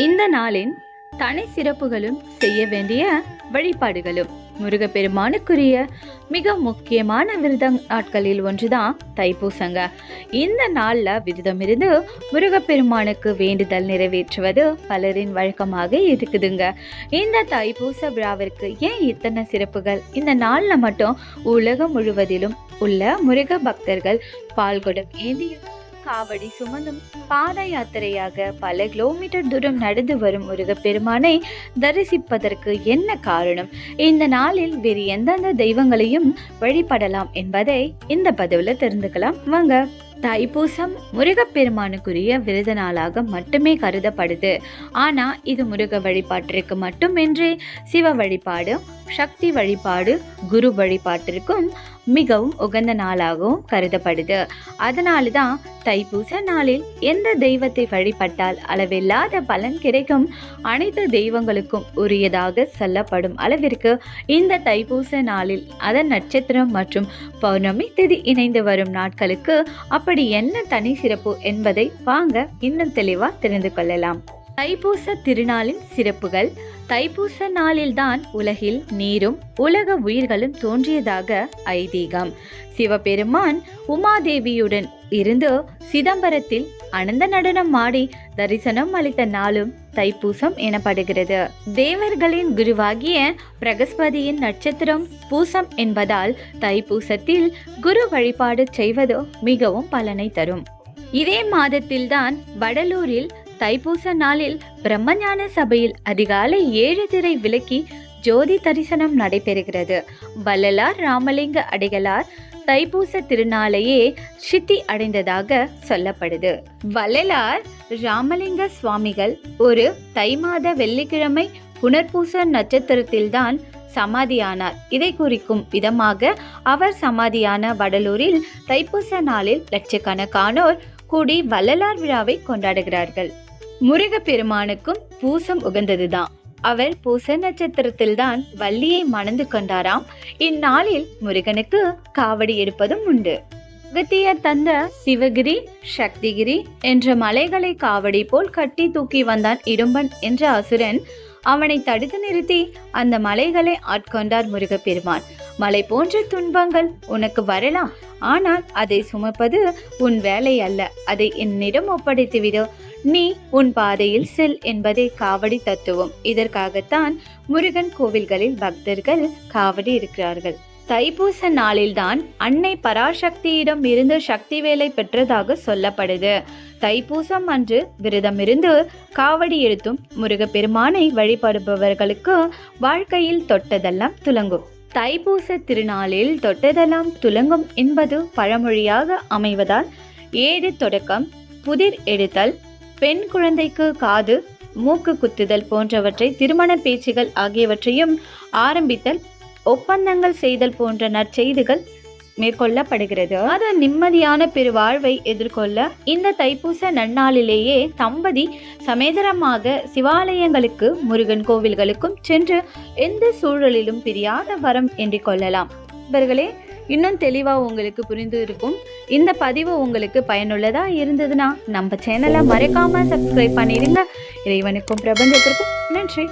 இந்த நாளின் தனி சிறப்புகளும் செய்ய வேண்டிய வழிபாடுகளும் முருகப்பெருமானுக்குரிய மிக முக்கியமான விரத நாட்களில் ஒன்றுதான் தைப்பூசங்க. இந்த நாள்ல விரதம் இருந்து முருகப்பெருமானுக்கு வேண்டுதல் நிறைவேற்றுவது பலரின் வழக்கமாக இருக்குதுங்க. இந்த தைப்பூச விழாவிற்கு ஏன் இத்தனை சிறப்புகள்? இந்த நாள்ல மட்டும் உலகம் முழுவதிலும் உள்ள முருக பக்தர்கள் பால்குடம் ஏந்திய காவடி சுமந்தும் பாத யாத்திரையாக பல கிலோமீட்டர் தூரம் நடந்து வரும் முருகப்பெருமானை தரிசிப்பதற்கு என்ன காரணம்? இந்த நாளில் வேறு எந்தெந்த தெய்வங்களையும் வழிபடலாம் என்பதை இந்த பதிவுல தெரிந்துக்கலாம் வாங்க. தைப்பூசம் முருகப்பெருமானுக்குரிய விரத நாளாக மட்டுமே கருதப்படுது. ஆனா இது முருக வழிபாட்டிற்கு மட்டுமின்றி சிவ வழிபாடு, சக்தி வழிபாடு, குரு வழிபாட்டிற்கும் மிகவும் உகந்த நாளாகவும் கருதப்படுது. அதனால்தான் தைப்பூச நாளில் எந்த தெய்வத்தை வழிபட்டால் அளவில்லாத பலன் கிடைக்கும், அனைத்து தெய்வங்களுக்கும் உரியதாக சொல்லப்படும் அளவிற்கு இந்த தைப்பூச நாளில் அதன் நட்சத்திரம் மற்றும் பௌர்ணமி திதி இணைந்து வரும் நாட்களுக்கு அப்படி என்ன தனி சிறப்பு என்பதை வாங்க இன்னும் தெளிவா தெரிந்து கொள்ளலாம். தைப்பூச திருநாளின் சிறப்புகள். தைப்பூச நாளில்தான் உலகில் நீரும் உலக உயிர்களும் தோன்றியதாக ஐதீகம். சிவபெருமான் உமாதேவியுடன் இருந்து சிதம்பரத்தில் அனந்த நடனம் ஆடி தரிசனம் அளித்த நாளும் தைப்பூசம் எனப்படுகிறது. தேவர்களின் குருவாகிய பிரகஸ்பதியின் நட்சத்திரம் பூசம் என்பதால் தைப்பூசத்தில் குரு வழிபாடு செய்வது மிகவும் பலனை தரும். இதே மாதத்தில்தான் வடலூரில் தைப்பூச நாளில் பிரம்மஞான சபையில் அதிகாலை 7 திரை விளக்கி ஜோதி தரிசனம் நடைபெறுகிறது. வள்ளலார் ராமலிங்க அடிகளார் தைப்பூச திருநாளையே சித்தி அடைந்ததாக சொல்லப்படுது. வள்ளலார் ராமலிங்க சுவாமிகள் ஒரு தை மாத வெள்ளிக்கிழமை புனர்பூச நட்சத்திரத்தில்தான் சமாதியானார். இதை குறிக்கும் விதமாக அவர் சமாதியான வடலூரில் தைப்பூச நாளில் லட்சக்கணக்கானோர் கூடி வள்ளலார் விழாவை கொண்டாடுகிறார்கள். முருகப்பெருமானுக்கும் பூசம் உகந்ததுதான். அவர் பூச நட்சத்திரத்தில் தான் வள்ளியை மணந்து கொண்டாராம். இந்நாளில் முருகனுக்கு காவடி எடுப்பதும் உண்டு. அகத்தியர் தந்த சிவகிரி, சக்திகிரி என்ற மலைகளை காவடி போல் கட்டி தூக்கி வந்தான் இடும்பன் என்ற அசுரன். அவனை தடுத்து நிறுத்தி அந்த மலைகளை ஆட்கொண்டார் முருகப்பெருமான். மலை போன்ற துன்பங்கள் உனக்கு வரலாம், ஆனால் அதை சுமப்பது உன் வேலை அல்ல. அதை என்னிடம் ஒப்படைத்துவிடு, நீ உன் பாதையில் செல் என்பதே காவடி தத்துவம். இதற்காகத்தான் முருகன் கோவில்களில் பக்தர்கள் காவடி இருக்கிறார்கள். தைப்பூச நாளில்தான் அன்னை பராசக்தியிடம் இருந்து சக்தி வேலை பெற்றதாக சொல்லப்படுது. தைப்பூசம் அன்று விரதம் இருந்து காவடி எடுத்தும் முருகப்பெருமானை வழிபடுபவர்களுக்கு வாழ்க்கையில் தொட்டதெல்லாம் துலங்கும். தைப்பூச திருநாளில் தொட்டதெல்லாம் துலங்கும் என்பது பழமொழியாக அமைவதால் ஏடு தொடக்கம், புதிர் எடுத்தல், பெண் குழந்தைக்கு காது மூக்கு குத்துதல் போன்றவற்றை, திருமண பேச்சுகள் ஆகியவற்றையும் ஆரம்பித்தல், ஒப்பந்தங்கள் செய்தல் போன்ற நற்செய்திகள் மேற்கொள்ளப்படுகிறது. அது நிம்மதியான பெருவாழ்வை எதிர்கொள்ள இந்த தைப்பூச நன்னாளிலேயே தம்பதி சமேதரமாக சிவாலயங்களுக்கு, முருகன் கோவில்களுக்கும் சென்று எந்த சூழலிலும் பிரியாத வரம் என்று கொள்ளலாம். நண்பர்களே, இன்னும் தெளிவா உங்களுக்கு புரிந்து இருக்கும். இந்த பதிவு உங்களுக்கு பயனுள்ளதா இருந்ததுன்னா நம்ம சேனலை மறக்காம சப்ஸ்கிரைப் பண்ணிடுங்க. இறைவனுக்கும் பிரபஞ்சத்திற்கும் நன்றி.